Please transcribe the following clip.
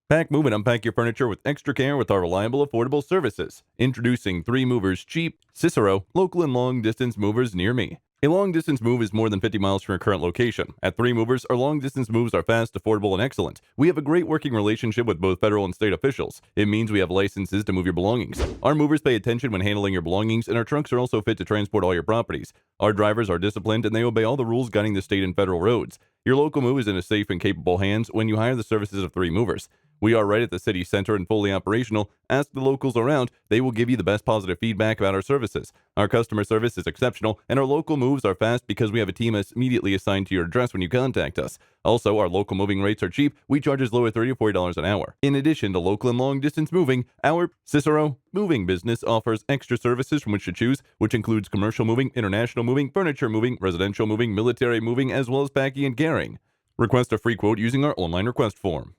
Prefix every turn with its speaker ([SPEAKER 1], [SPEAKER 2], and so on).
[SPEAKER 1] Pack, move, and unpack your furniture with extra care with our reliable, affordable services. Introducing 3 Movers Cheap, Cicero, local and long distance movers near me. A long distance move is more than 50 miles from your current location. At 3 Movers, our long distance moves are fast, affordable, and excellent. We have a great working relationship with both federal and state officials. It means we have licenses to move your belongings. Our movers pay attention when handling your belongings, and our trucks are also fit to transport all your properties. Our drivers are disciplined and they obey all the rules guiding the state and federal roads. Your local move is in a safe and capable hands when you hire the services of 3 Movers. We are right at the city center and fully operational. Ask the locals around. They will give you the best positive feedback about our services. Our customer service is exceptional, and our local moves are fast because we have a team immediately assigned to your address when you contact us. Also, our local moving rates are cheap. We charge as low as $30 to $40 an hour. In addition to local and long distance moving, our Cicero moving business offers extra services from which to choose, which includes commercial moving, international moving, furniture moving, residential moving, military moving, as well as packing and carrying. Request a free quote using our online request form.